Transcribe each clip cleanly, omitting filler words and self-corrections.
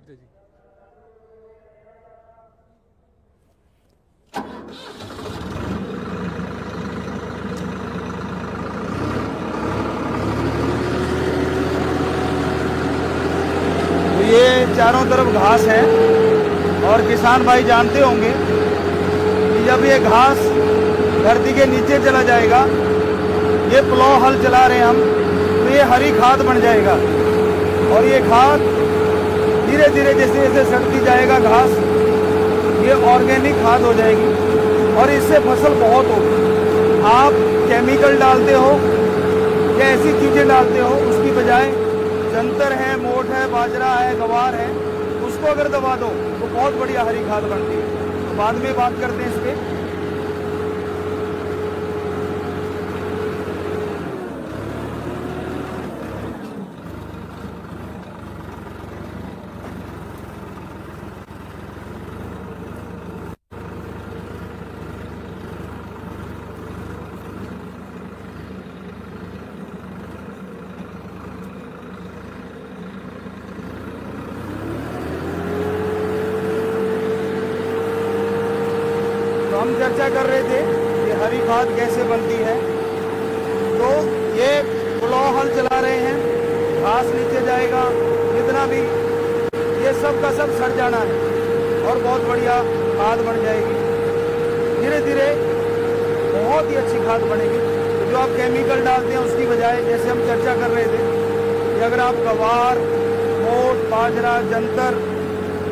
है जी। तो ये चारों तरफ घास है और किसान भाई जानते होंगे कि जब ये घास धरती के नीचे चला जाएगा, ये प्लॉ हल चला रहे हैं हम, तो ये हरी खाद बन जाएगा और ये खाद धीरे धीरे जैसे जैसे सड़ती जाएगा घास, ये ऑर्गेनिक खाद हो जाएगी और इससे फसल बहुत होगी। आप केमिकल डालते हो या ऐसी चीज़ें डालते हो, उसकी बजाय जंतर है, मोठ है, बाजरा है, गवार है, उसको अगर दबा दो तो बहुत बढ़िया हरी खाद बनती है। तो बाद में बात करते हैं इस पर। हम चर्चा कर रहे थे कि हरी खाद कैसे बनती है। तो ये प्लॉ हल चला रहे हैं, घास नीचे जाएगा, जितना भी ये सब का सब सड़ जाना है और बहुत बढ़िया खाद बन जाएगी। धीरे धीरे बहुत ही अच्छी खाद बनेगी। तो जो आप केमिकल डालते हैं उसकी बजाय, जैसे हम चर्चा कर रहे थे कि अगर आप गवार, मोठ, बाजरा, जंतर,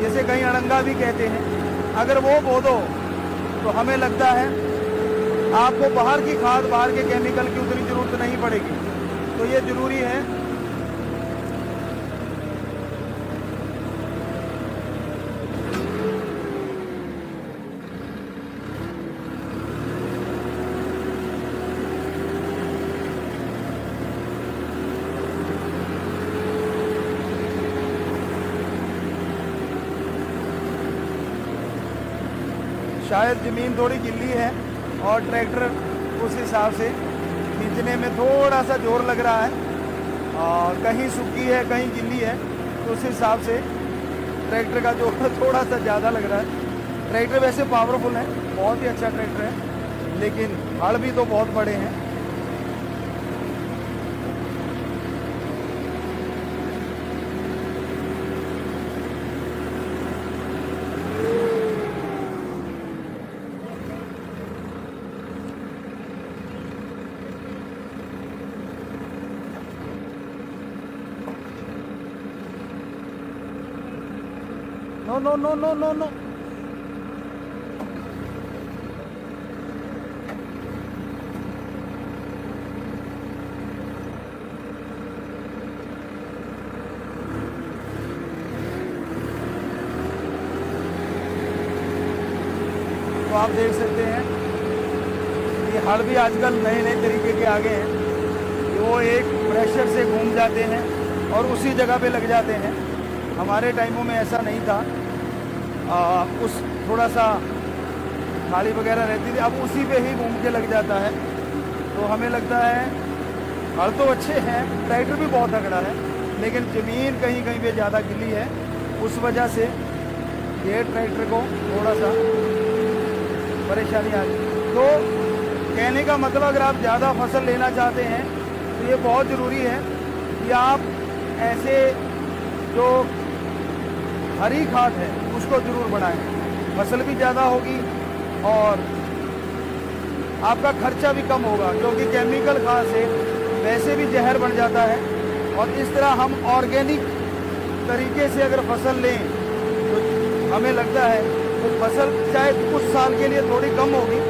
जैसे कहीं अड़ंगा भी कहते हैं, अगर वो बो दो तो हमें लगता है आपको बाहर की खाद, बाहर के केमिकल की उतनी जरूरत नहीं पड़ेगी। तो ये जरूरी है। शायद ज़मीन थोड़ी गिल्ली है और ट्रैक्टर उस हिसाब से खींचने में थोड़ा सा जोर लग रहा है, और कहीं सूखी है कहीं गिल्ली है, तो उस हिसाब से ट्रैक्टर का जोर थोड़ा सा ज़्यादा लग रहा है। ट्रैक्टर वैसे पावरफुल है, बहुत ही अच्छा ट्रैक्टर है, लेकिन हड़ भी तो बहुत बड़े हैं। No no no no no no. तो आप देख सकते हैं कि हड़ भी आजकल नए नए तरीके के आ गए हैं। वो एक प्रेशर से घूम जाते हैं और उसी जगह पे लग जाते हैं। हमारे टाइमों में ऐसा नहीं था। उस थोड़ा सा खाली वगैरह रहती थी, अब उसी पे ही घूम के लग जाता है। तो हमें लगता है हल तो अच्छे हैं, ट्रैक्टर भी बहुत तगड़ा है, लेकिन ज़मीन कहीं कहीं पे ज़्यादा गिली है, उस वजह से ये ट्रैक्टर को थोड़ा सा परेशानी आ रही। तो कहने का मतलब, अगर आप ज़्यादा फसल लेना चाहते हैं तो ये बहुत ज़रूरी है कि आप ऐसे जो हरी खाद है उसको ज़रूर बढ़ाएं। फसल भी ज़्यादा होगी और आपका खर्चा भी कम होगा, क्योंकि केमिकल खाद से वैसे भी जहर बन जाता है। और इस तरह हम ऑर्गेनिक तरीके से अगर फसल लें तो हमें लगता है तो फसल चाहे कुछ साल के लिए थोड़ी कम होगी,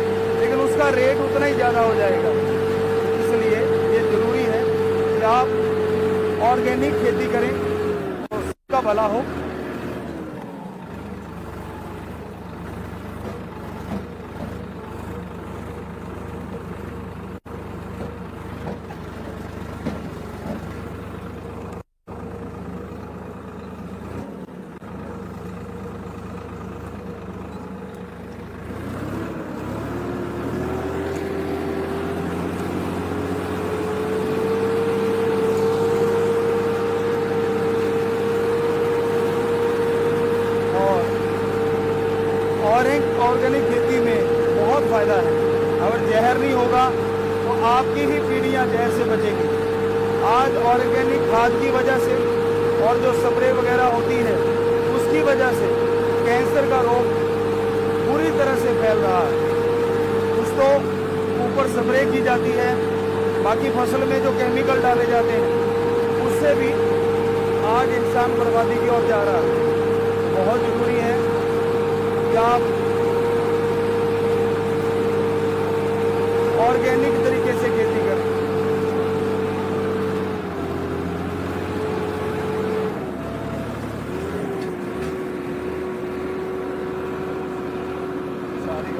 लेकिन उसका रेट उतना ही ज़्यादा हो जाएगा। इसलिए ये ज़रूरी है कि आप ऑर्गेनिक खेती करें तो सबका भला हो। ऑर्गेनिक खेती में बहुत फ़ायदा है। अगर जहर नहीं होगा तो आपकी ही पीढ़ियाँ जहर से बचेगी। आज ऑर्गेनिक खाद की वजह से और जो स्प्रे वगैरह होती है उसकी वजह से कैंसर का रोग पूरी तरह से फैल रहा है। कुछ तो ऊपर स्प्रे की जाती है, बाकी फसल में जो केमिकल डाले जाते हैं उससे भी आज इंसान बर्बादी की ओर जा रहा है। बहुत ज़रूरी है कि आप ऑर्गेनिक तरीके से खेती करें। सारी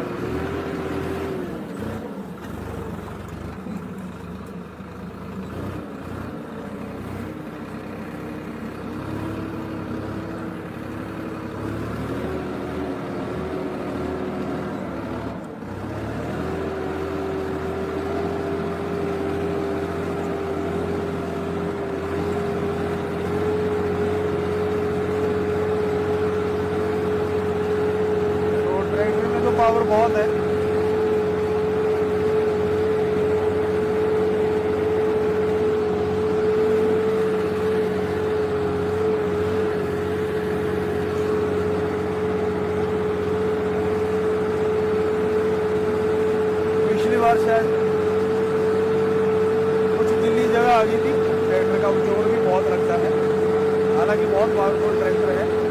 पावर बहुत है। पिछली बार शायद कुछ दिल्ली जगह आ गई थी, ट्रैक्टर का जोर भी बहुत लगता है, हालांकि बहुत पावरफुल ट्रैक्टर है।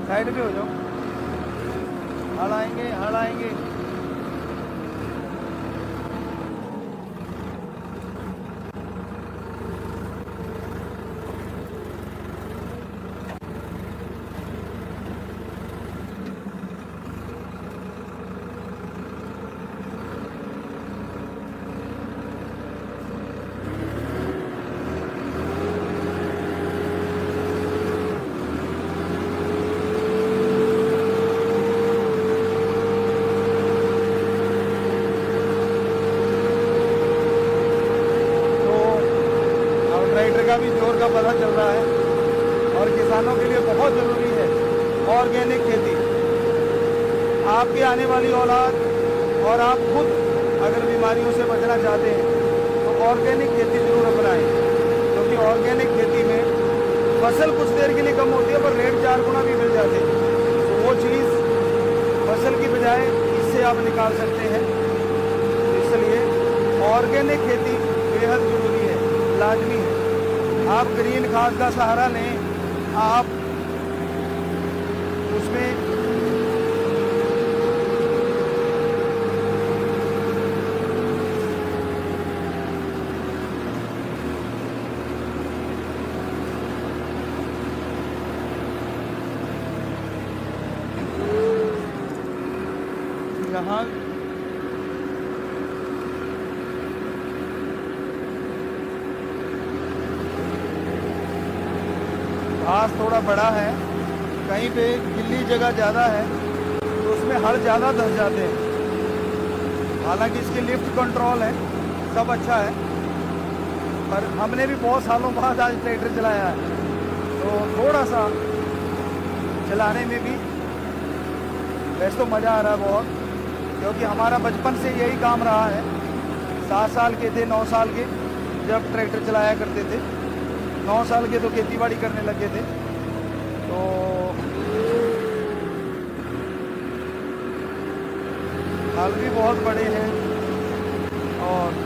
साइड पे हो जाओ, हल आएंगे हल आएंगे। का भी जोर का पता चल रहा है और किसानों के लिए बहुत ज़रूरी है ऑर्गेनिक खेती। आपकी आने वाली औलाद और आप खुद अगर बीमारियों से बचना चाहते हैं तो ऑर्गेनिक खेती जरूर अपनाएं, क्योंकि ऑर्गेनिक खेती में फसल कुछ देर के लिए कम होती है पर रेट 4 गुना भी मिल जाते हैं। तो वो चीज़ फसल की बजाय इससे आप निकाल सकते हैं। इसलिए ऑर्गेनिक खेती बेहद ज़रूरी है, लाजमी है। आप ग्रीन खाद का सहारा लें, आप उसमें यहाँ घास थोड़ा बड़ा है, कहीं पे गिल्ली जगह ज़्यादा है तो उसमें हल ज़्यादा धस जाते हैं। हालांकि इसकी लिफ्ट कंट्रोल है, सब अच्छा है, पर हमने भी बहुत सालों बाद आज ट्रैक्टर चलाया है तो थोड़ा सा चलाने में भी वैसे तो मज़ा आ रहा है बहुत, क्योंकि हमारा बचपन से यही काम रहा है। 7 साल के थे, 9 साल के जब ट्रैक्टर चलाया करते थे, 9 साल के तो खेतीबाड़ी करने लगे थे। तो हल भी बहुत बड़े हैं और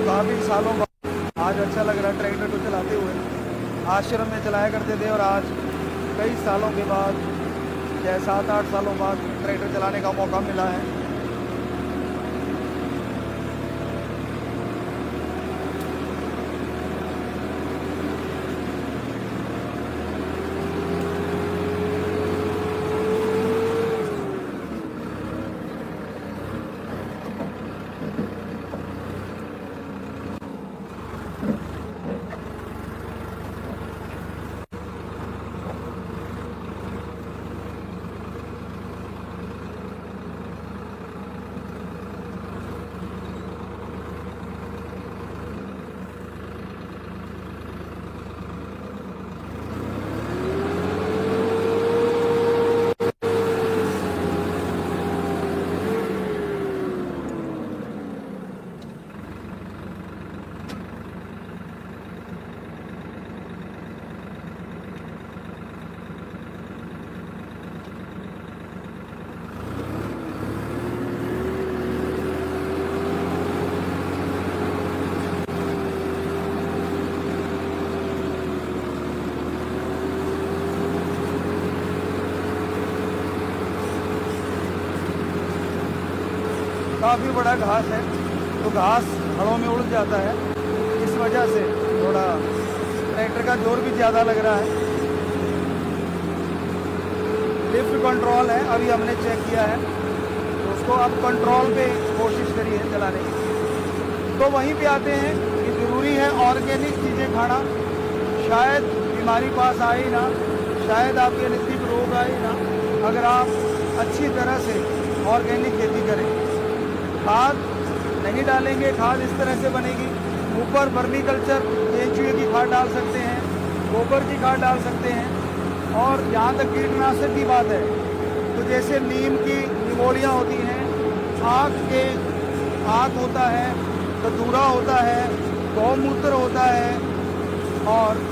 काफ़ी सालों बाद आज अच्छा लग रहा है ट्रैक्टर को चलाते हुए। आश्रम में चलाया करते थे और आज कई सालों के बाद, चाहे 7-8 सालों बाद ट्रैक्टर चलाने का मौका मिला है। काफ़ी बड़ा घास है, तो घास हड़ों में उड़ जाता है, इस वजह से थोड़ा ट्रैक्टर का जोर भी ज़्यादा लग रहा है। लिफ्ट कंट्रोल है, अभी हमने चेक किया है, तो उसको आप कंट्रोल पे कोशिश करिए चलाने की। तो वहीं पे आते हैं कि ज़रूरी है ऑर्गेनिक चीज़ें खाना, शायद बीमारी पास आए ही ना, शायद आपके नज़दीक रोग आए ही ना, अगर आप अच्छी तरह से ऑर्गेनिक खेती करें। खाद नहीं डालेंगे, खाद इस तरह से बनेगी, ऊपर वर्मी कल्चर केंचुए की खाद डाल सकते हैं, गोबर की खाद डाल सकते हैं। और जहाँ तक कीटनाशक की बात है, तो जैसे नीम की निमोलियाँ होती हैं, आँख होता है, कतूरा होता है, गौमूत्र होता है, और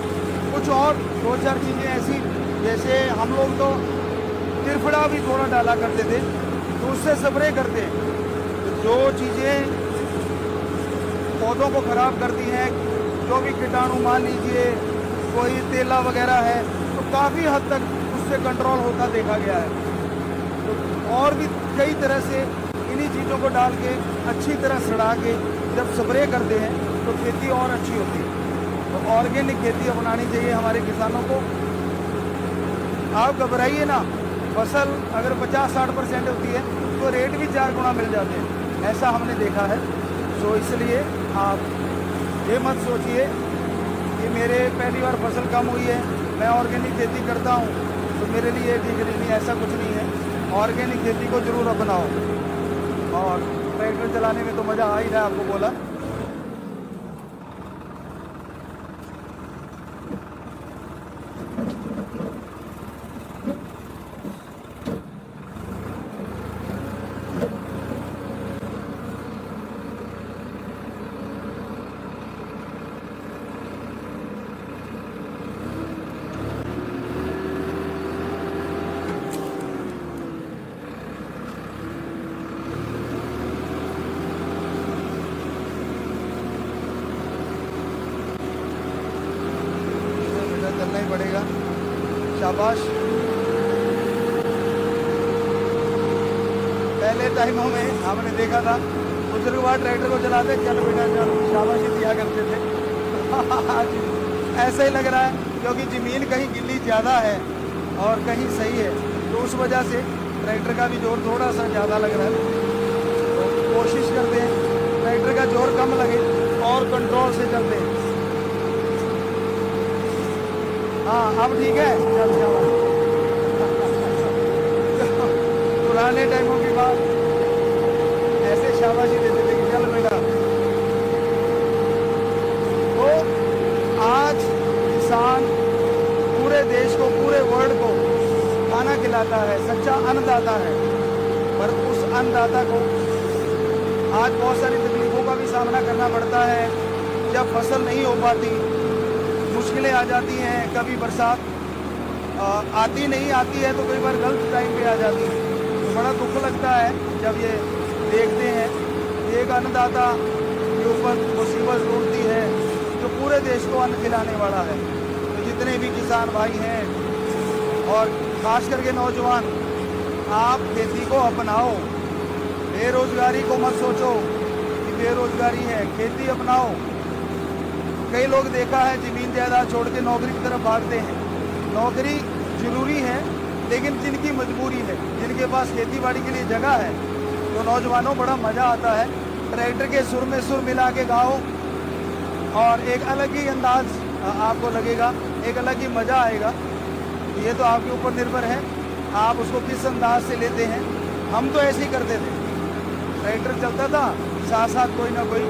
कुछ और 2-4 चीज़ें ऐसी, जैसे हम लोग तो त्रिफड़ा भी थोड़ा डाला करते थे, तो उससे स्प्रे करते हैं। तो जो चीज़ें पौधों को ख़राब करती हैं, जो भी कीटाणु, मान लीजिए कोई तेला वगैरह है, तो काफ़ी हद तक उससे कंट्रोल होता देखा गया है। तो और भी कई तरह से इन्हीं चीज़ों को डाल के अच्छी तरह सड़ा के जब स्प्रे करते हैं तो खेती और अच्छी होती है। तो ऑर्गेनिक खेती अपनानी चाहिए हमारे किसानों को। आप घबराइए ना, फसल अगर 50-60% होती है तो रेट भी 4 गुना मिल जाते हैं, ऐसा हमने देखा है। तो इसलिए आप ये मत सोचिए कि मेरे पहली बार फसल कम हुई है, मैं ऑर्गेनिक खेती करता हूँ तो मेरे लिए ठीक नहीं, ऐसा कुछ नहीं है। ऑर्गेनिक खेती को ज़रूर अपनाओ, और ट्रैक्टर चलाने में तो मज़ा आ ही रहा है, आपको बोला। चलना ही पड़ेगा, शाबाश। पहले टाइमों में हमने देखा था बुजुर्ग ट्रैक्टर को चलाते, चल बेटा चल, शाबाशी दिया करते थे। ऐसा ही लग रहा है, क्योंकि ज़मीन कहीं गिल्ली ज़्यादा है और कहीं सही है, तो उस वजह से ट्रैक्टर का भी जोर थोड़ा सा ज़्यादा लग रहा है। तो कोशिश करते हैं ट्रैक्टर का जोर कम लगे और कंट्रोल से चलते हैं। हाँ, अब ठीक है, चल पुराने टाइमों की बात, ऐसे शाबाशी देते थे कि चल बेटा। तो आज किसान पूरे देश को, पूरे वर्ल्ड को खाना खिलाता है, सच्चा अन्नदाता है। पर उस अन्नदाता को आज बहुत सारी तकलीफों का भी सामना करना पड़ता है। जब फसल नहीं हो पाती, मुश्किलें आ जाती हैं, कभी बरसात आती नहीं आती है, तो कई बार गलत टाइम पे आ जाती है, तो बड़ा दुख लगता है जब ये देखते हैं कि एक अन्नदाता के ऊपर मुसीबत टूटती है जो पूरे देश को अन्न खिलाने वाला है। तो जितने भी किसान भाई हैं, और खास करके नौजवान, आप खेती को अपनाओ, बेरोजगारी को मत सोचो कि बेरोजगारी है, खेती अपनाओ। कई लोग देखा है ज़मीन जायदाद छोड़ के नौकरी की तरफ भागते हैं। नौकरी ज़रूरी है, लेकिन जिनकी मजबूरी है, जिनके पास खेती बाड़ी के लिए जगह है, तो नौजवानों बड़ा मज़ा आता है ट्रैक्टर के सुर में सुर मिला के गाओ, और एक अलग ही अंदाज आपको लगेगा, एक अलग ही मज़ा आएगा। ये तो आपके ऊपर निर्भर है, आप उसको किस अंदाज से लेते हैं। हम तो ऐसे ही करते थे, ट्रैक्टर चलता था, साथ साथ कोई ना कोई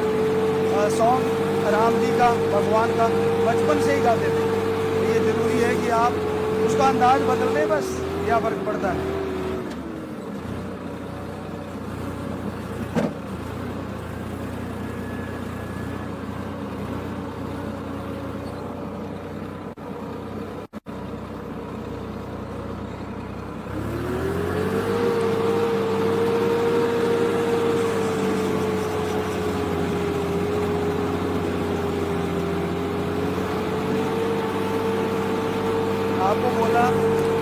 सॉन्ग राम जी का, भगवान का बचपन से ही गाते थे। तो ये ज़रूरी है कि आप उसका अंदाज बदल दें, बस क्या फ़र्क पड़ता है। आपको बोला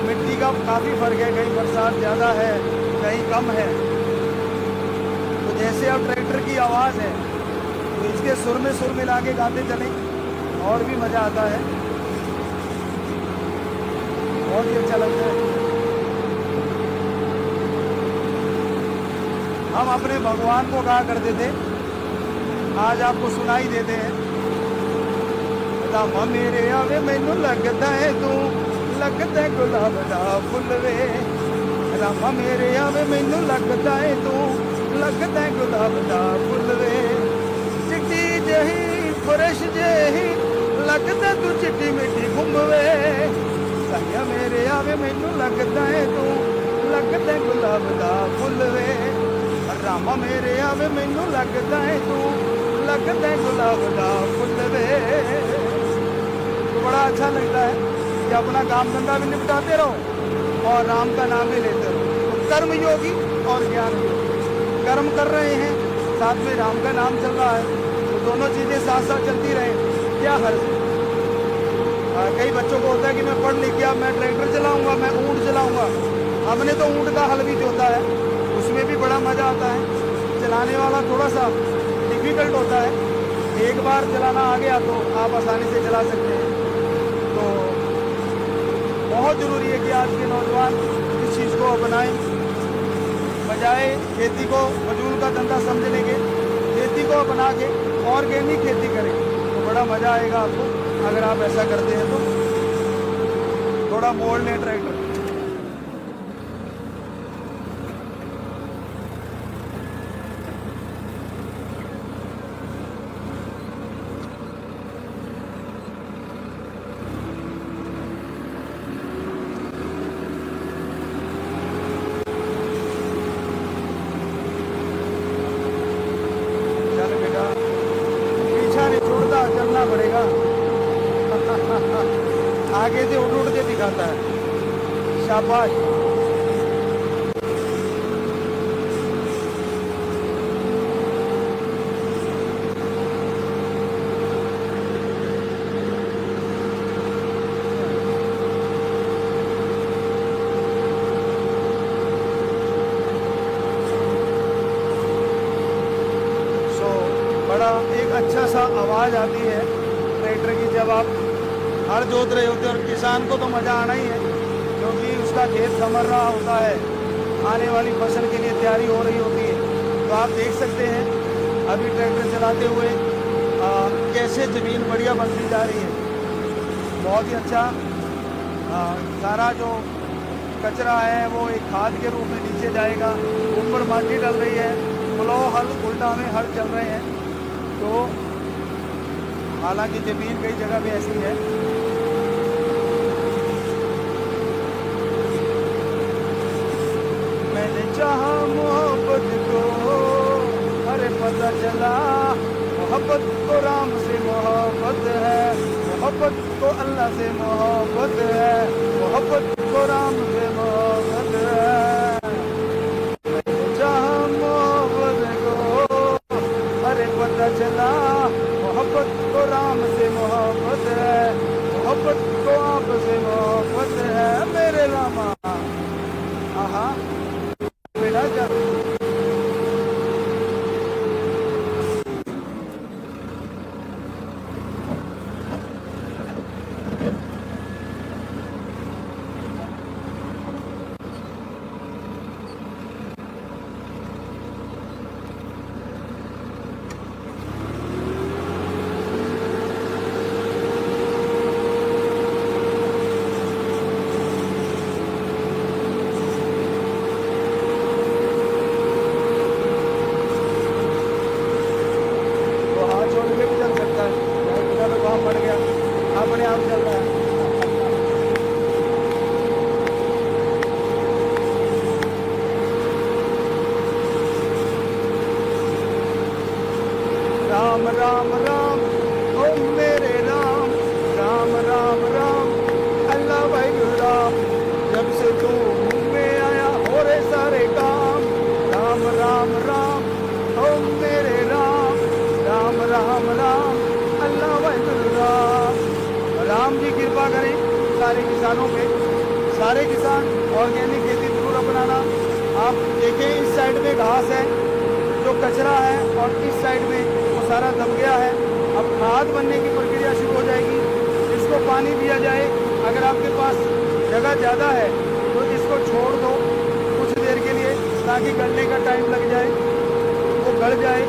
मिट्टी का काफ़ी फ़र्क है, कहीं बरसात ज़्यादा है, कहीं कम है। तो जैसे जैसे अब ट्रैक्टर की आवाज़ है तो इसके सुर में सुर मिला के गाते चलें और भी मज़ा आता है, बहुत ही अच्छा लगता है। हम अपने भगवान को कहा करते थे, आज आपको सुनाई देते हैं। रामा मेरे आवे मैनू लगता है तू, लगता है गुलाब दा फुल वे। रामा मेरे आवे मैनू लगता है तू, लगता है गुलाब दा फुल वे। चिट्टी जही फरश जही लगता तू चिट्टी मिट्टी घुमवे। साइया मेरे आवे मैनू लगता है तू, लगता है गुलाब दा फुल वे। रामा मेरे आवे मैनू लगता है तू, लगता है गुलाब दा फुल वे। तो बड़ा अच्छा लगता है कि अपना काम धंधा भी निपटाते रहो और राम का नाम भी लेते रहो। तो कर्म योगी और ज्ञान योगी, कर्म कर रहे हैं साथ में राम का नाम चल रहा है, तो दोनों चीज़ें साथ साथ चलती रहें, क्या हर्ज है। कई बच्चों को होता है कि मैं पढ़ लिख गया, मैं ट्रैक्टर चलाऊंगा, मैं ऊँट चलाऊंगा। हमने तो ऊँट का हल भी जोता है, उसमें भी बड़ा मज़ा आता है। चलाने वाला थोड़ा सा डिफिकल्ट होता है, एक बार चलाना आ गया तो आप आसानी से चला सकते हैं। तो बहुत ज़रूरी है कि आज के नौजवान इस चीज़ को अपनाएं, बजाय खेती को फजूल का धंधा समझने के, खेती को अपना के ऑर्गेनिक खेती करें तो बड़ा मज़ा आएगा आपको। अगर आप ऐसा करते हैं तो थोड़ा मोड़ लें ट्रैक्टर। चलना पड़ेगा आगे से उठ के दिखाता है। शाबाश। बड़ा एक अच्छा सा आवाज़ आती है ट्रैक्टर की जब आप हल जोत रहे होते हैं। और किसान को तो मज़ा आना ही है क्योंकि उसका खेत समर रहा होता है, आने वाली फसल के लिए तैयारी हो रही होती है। तो आप देख सकते हैं अभी ट्रैक्टर चलाते हुए कैसे ज़मीन बढ़िया बनती जा रही है। बहुत ही अच्छा। सारा जो कचरा है वो एक खाद के रूप में नीचे जाएगा, ऊपर माटी डल रही है, प्लो हल उल्टा में हल चल रहे हैं। तो हालांकि ज़मीन कई जगह पे ऐसी है। मैंने चाहा मोहब्बत को, अरे पता चला मोहब्बत को राम से मोहब्बत है, मोहब्बत को अल्लाह से मोहब्बत है, मोहब्बत को राम से मोहब्बत है। मैंने चाहा मोहब्बत को, अरे पता चला मोहब्बत को राम से मोहब्बत है, मोहब्बत को आप से मोहब्बत है। मेरे रामा आहा बेटा जब अपने आप चल रहा है। राम राम राम ओ मेरे राम, राम राम राम अल्लाह भाई राम। जब से तू में आया हो रे सारे काम। राम राम राम ओ मेरे राम, राम राम राम अल्लाह भाई राम। राम जी कृपा करें सारे किसानों पे, सारे किसान ऑर्गेनिक खेती जरूर अपनाना। आप देखें इस साइड में घास है जो कचरा है और इस साइड में वो सारा दब गया है। अब खाद बनने की प्रक्रिया शुरू हो जाएगी। इसको पानी दिया जाए। अगर आपके पास जगह ज़्यादा है तो इसको छोड़ दो कुछ देर के लिए, ताकि गलने का टाइम लग जाए, वो गल जाए।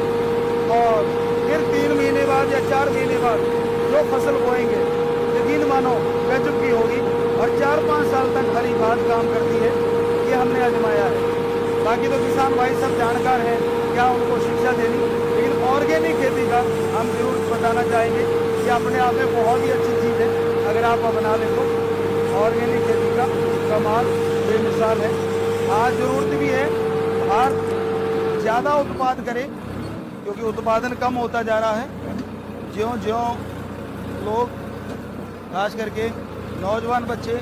और फिर 3 महीने बाद या 4 महीने बाद जो फसल बोएंगे यकीन मानो गजब की होगी और 4-5 साल तक हरी खाद काम करती है। ये हमने आजमाया है। बाकी तो किसान भाई सब जानकार हैं, क्या उनको शिक्षा देनी, लेकिन ऑर्गेनिक खेती का हम जरूर बताना चाहेंगे कि अपने आप में बहुत ही अच्छी चीज़ है। अगर आप अपना लें तो ऑर्गेनिक खेती का कमाल बेमिसाल है। आज ज़रूरत भी है भारत ज़्यादा उत्पाद करे, क्योंकि उत्पादन कम होता जा रहा है। ज्यों-ज्यों लोग खास करके नौजवान बच्चे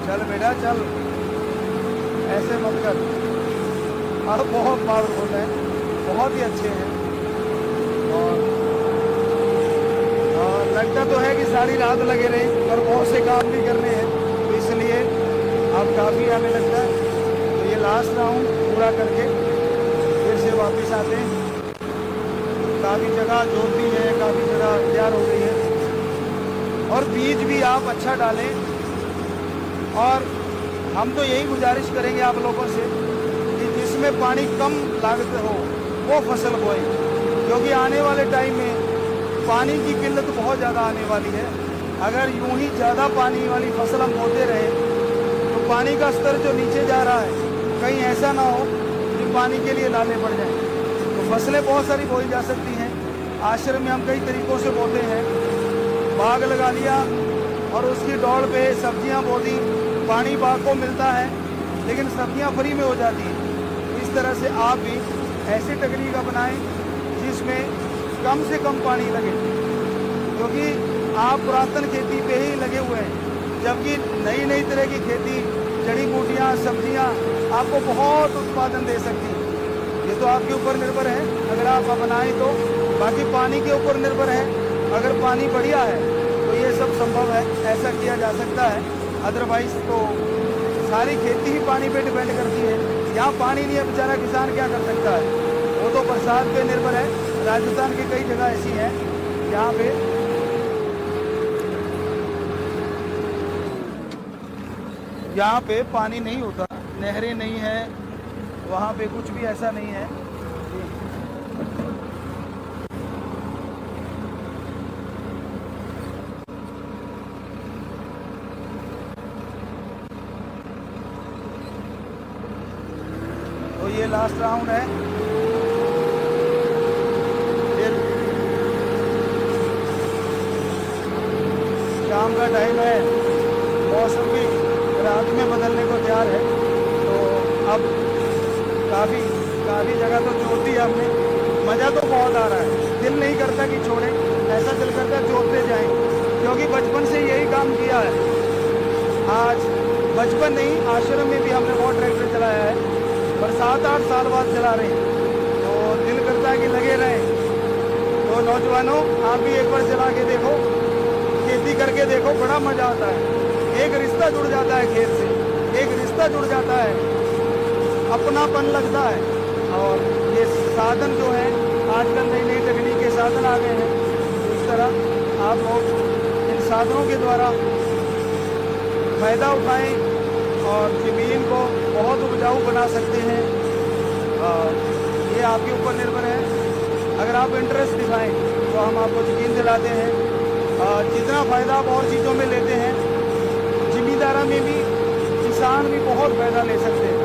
चल बेटा चल, ऐसे मत कर। अब बहुत पावरफुल है, बहुत ही अच्छे हैं। और लगता तो है कि सारी रात लगे रहे, पर बहुत से काम भी करने हैं, तो इसलिए अब काफ़ी आने लगता है। तो ये लास्ट राउंड पूरा करके फिर से वापस आते हैं। काफ़ी जगह जोती है, काफ़ी जगह तैयार हो गई है। और बीज भी आप अच्छा डालें। और हम तो यही गुजारिश करेंगे आप लोगों से कि जिसमें पानी कम लागत हो वो फसल बोएं, क्योंकि आने वाले टाइम में पानी की किल्लत बहुत ज़्यादा आने वाली है। अगर यूं ही ज़्यादा पानी वाली फसल हम बोते रहे तो पानी का स्तर जो नीचे जा रहा है, कहीं ऐसा ना हो कि पानी के लिए लाने पड़ जाएं। तो फसलें बहुत सारी बोई जा सकती हैं। आश्रम में हम कई तरीक़ों से बोते हैं। बाग लगा लिया और उसकी डोड़ पे सब्जियां बो दी, पानी बाग को मिलता है लेकिन सब्जियां फ्री में हो जाती हैं। इस तरह से आप भी ऐसी तकनीक अपनाएं जिसमें कम से कम पानी लगे, क्योंकि आप पुरातन खेती पे ही लगे हुए हैं, जबकि नई नई तरह की खेती, जड़ी बूटियाँ, सब्जियाँ आपको बहुत उत्पादन दे सकती हैं। ये तो आपके ऊपर निर्भर है अगर आप अपनाएं तो। बाकी पानी के ऊपर निर्भर है। अगर पानी बढ़िया है तो ये सब संभव है, ऐसा किया जा सकता है। अदरवाइज तो सारी खेती ही पानी पे डिपेंड करती है। यहाँ पानी नहीं है, बेचारा किसान क्या कर सकता है, वो तो बरसात पे निर्भर है। राजस्थान की कई जगह ऐसी हैं यहाँ पे पानी नहीं होता, नहरें नहीं है, वहाँ पे कुछ भी ऐसा नहीं है। तो ये लास्ट राउंड है। फिर शाम का टाइम है, मौसम भी रात में बदलने को तैयार है। तो अब काफ़ी जगह तो जोत दी हमने। मज़ा तो बहुत आ रहा है, दिल नहीं करता कि छोड़ें, ऐसा दिल करता है जोतते जाएं, क्योंकि बचपन से यही काम किया है। आज बचपन नहीं, आश्रम में भी हमने बहुत ट्रैक्टर चलाया है, पर 7-8 साल बाद चला रहे हैं, तो दिल करता है कि लगे रहें। तो नौजवानों, आप भी एक बार चला के देखो, खेती करके देखो, बड़ा मज़ा आता है। एक रिश्ता जुड़ जाता है खेत से, एक रिश्ता जुड़ जाता है, अपनापन लगता है। और ये साधन जो है आजकल नई नई तकनीक के साधन आ गए हैं, इस तरह आप लोग इन साधनों के द्वारा फ़ायदा उठाएं और ज़मीन को बहुत उपजाऊ बना सकते हैं। ये आपके ऊपर निर्भर है। अगर आप इंटरेस्ट दिखाएं तो हम आपको यकीन दिलाते हैं जितना फ़ायदा आप और चीज़ों में लेते हैं, ज़मींदारा में भी किसान भी बहुत फ़ायदा ले सकते हैं।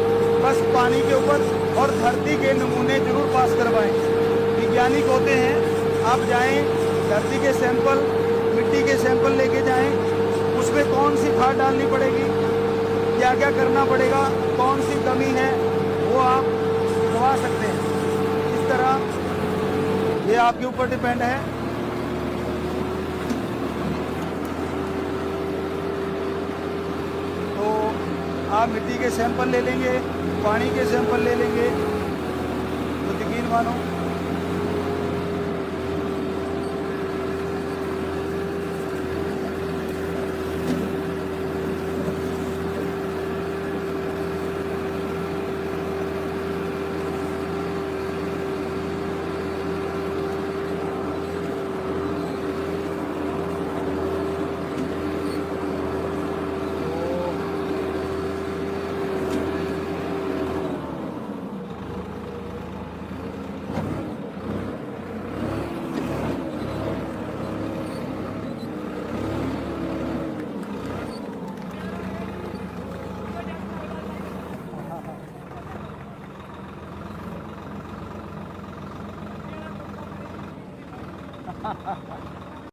बस पानी के ऊपर और धरती के नमूने जरूर पास करवाएं। वैज्ञानिक होते हैं, आप जाएं, धरती के सैंपल, मिट्टी के सैंपल लेके जाएं, उसमें कौन सी खाद डालनी पड़ेगी, क्या क्या करना पड़ेगा, कौन सी कमी है, वो आप करवा सकते हैं। इस तरह वगैरह ये आपके ऊपर डिपेंड है। तो आप मिट्टी के सैंपल ले लेंगे, पानी के सैंपल ले लेंगे तो यकीन मानो